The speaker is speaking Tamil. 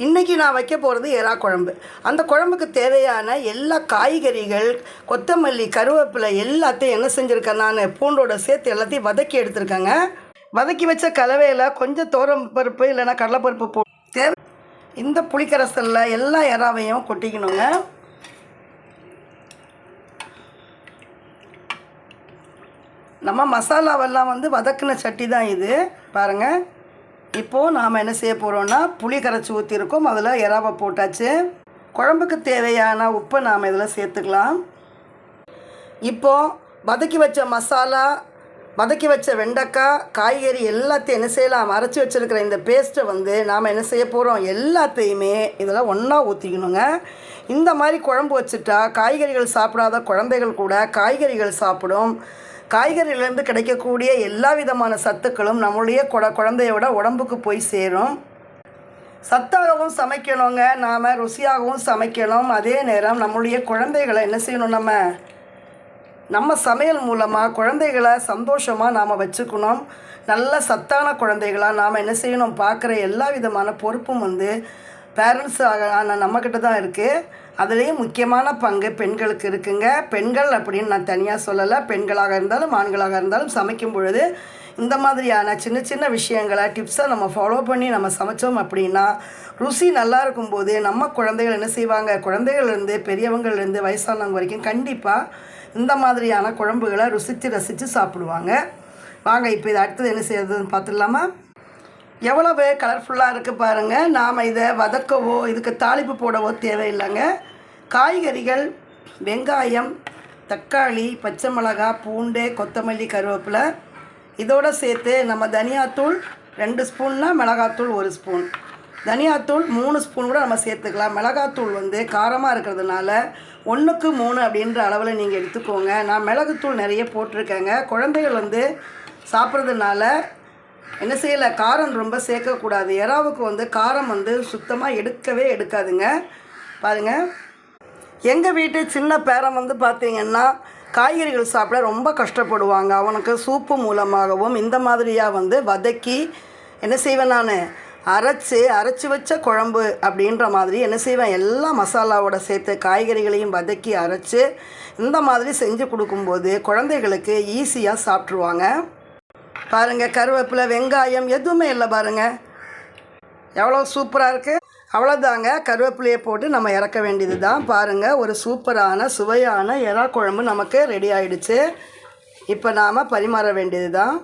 இன்றைக்கி நான் வைக்க போகிறது எறா குழம்பு. அந்த குழம்புக்கு தேவையான எல்லா காய்கறிகள், கொத்தமல்லி, கருவேப்பிலை எல்லாத்தையும் என்ன செஞ்சுருக்கேன், நான் பூண்டோட சேர்த்து எல்லாத்தையும் வதக்கி எடுத்துருக்கேங்க. வதக்கி வச்ச கலவையில் கொஞ்சம் பருப்பு இல்லைன்னா கடலைப்பருப்பு தேவை. இந்த புளிக்கரசலில் எல்லா எறாவையும் கொட்டிக்கணுங்க. நம்ம மசாலாவெல்லாம் வதக்கின சட்டி தான் இது பாருங்கள். இப்போது நாம் என்ன செய்ய போகிறோன்னா, புளி கரைச்சி ஊற்றிருக்கோம், அதில் எறாவை போட்டாச்சு. குழம்புக்கு தேவையான உப்பை நாம் இதில் சேர்த்துக்கலாம். இப்போது வதக்கி வச்ச மசாலா, வதக்கி வச்ச வெண்டைக்காய், காய்கறி எல்லாத்தையும் என்ன செய்யலாம், அரைச்சி வச்சுருக்கிற இந்த பேஸ்ட்டை நாம் என்ன செய்ய போகிறோம், எல்லாத்தையுமே இதில் ஒன்றா ஊற்றிக்கணுங்க. இந்த மாதிரி குழம்பு வச்சுட்டா காய்கறிகள் சாப்பிடாத குழந்தைகள் கூட காய்கறிகள் சாப்பிடும். காய்கறியிலேருந்து கிடைக்கக்கூடிய எல்லா விதமான சத்துக்களும் நம்மளுடைய குழந்தையோட உடம்புக்கு போய் சேரும். சத்தாகவும் சமைக்கணுங்க, நாம் ருசியாகவும் சமைக்கணும். அதே நேரம் நம்மளுடைய குழந்தைகளை என்ன செய்யணும், நம்ம சமையல் மூலமாக குழந்தைகளை சந்தோஷமாக நாம் வச்சுக்கணும். நல்ல சத்தான குழந்தைகளாக நாம் என்ன செய்யணும், பார்க்குற எல்லா விதமான பொறுப்பும் பேரண்ட்ஸ் ஆன நம்மக்கிட்ட தான் இருக்குது. அதுலேயும் முக்கியமான பங்கு பெண்களுக்கு இருக்குங்க. பெண்கள் அப்படின்னு நான் தனியாக சொல்லலை, பெண்களாக இருந்தாலும் ஆண்களாக இருந்தாலும் சமைக்கும் பொழுது இந்த மாதிரியான சின்ன சின்ன விஷயங்களை டிப்ஸை நம்ம ஃபாலோ பண்ணி நம்ம சமைச்சோம் அப்படின்னா ருசி நல்லா இருக்கும்போது நம்ம குழந்தைகள் என்ன செய்வாங்க, குழந்தைகள்லேருந்து பெரியவங்கள்லேருந்து வயசானவங்க வரைக்கும் கண்டிப்பாக இந்த மாதிரியான குழம்புகளை ரசித்து சாப்பிடுவாங்க. வாங்க இப்போ இதை அடுத்தது என்ன செய்யறதுன்னு பார்த்துடலாமா. எவ்வளவு கலர்ஃபுல்லாக இருக்குது பாருங்கள். நாம் இதை வதக்கவோ இதுக்கு தாளிப்பு போடவோ தேவையில்லைங்க. காய்கறிகள், வெங்காயம், தக்காளி, பச்சை மிளகாய், பூண்டு, கொத்தமல்லி, கருவேப்பிலை இதோடு சேர்த்து நம்ம தனியாத்தூள் 2 ஸ்பூன்னா மிளகாத்தூள் 1 ஸ்பூன், தனியாத்தூள் 3 ஸ்பூன் கூட நம்ம சேர்த்துக்கலாம். மிளகாத்தூள் காரமாக இருக்கிறதுனால 1க்கு 3 அப்படின்ற அளவில் நீங்கள் எடுத்துக்கோங்க. நான் மிளகுத்தூள் நிறைய போட்டிருக்கேங்க. குழந்தைகள் சாப்பிட்றதுனால என்ன செய்யலை, காரம் ரொம்ப சேர்க்கக்கூடாது. எறாவுக்கு காரம் சுத்தமாக எடுக்கவே எடுக்காதுங்க. பாருங்கள், எங்கள் வீட்டு சின்ன பேரன் பார்த்திங்கன்னா காய்கறிகள் சாப்பிட ரொம்ப கஷ்டப்படுவாங்க. அவனுக்கு சூப்பு மூலமாகவும் இந்த மாதிரியாக வதக்கி என்ன செய்வேன், நான் அரைச்சி வச்ச குழம்பு அப்படின்ற மாதிரி என்ன செய்வேன், எல்லா மசாலாவோட சேர்த்து காய்கறிகளையும் வதக்கி அரைச்சி இந்த மாதிரி செஞ்சு கொடுக்கும்போது குழந்தைகளுக்கு ஈஸியாக சாப்பிட்ருவாங்க. பாருங்கள், கருவேப்பிலை, வெங்காயம் எதுவுமே இல்லை பாருங்கள், எவ்வளோ சூப்பராக இருக்குது. அவ்வளோதாங்க, கருவேப்பிலையை போட்டு நம்ம இறக்க வேண்டியது தான். பாருங்கள், ஒரு சூப்பரான சுவையான எறா குழம்பு நமக்கு ரெடி ஆகிடுச்சு. இப்போ நாம் பரிமாற வேண்டியது தான்.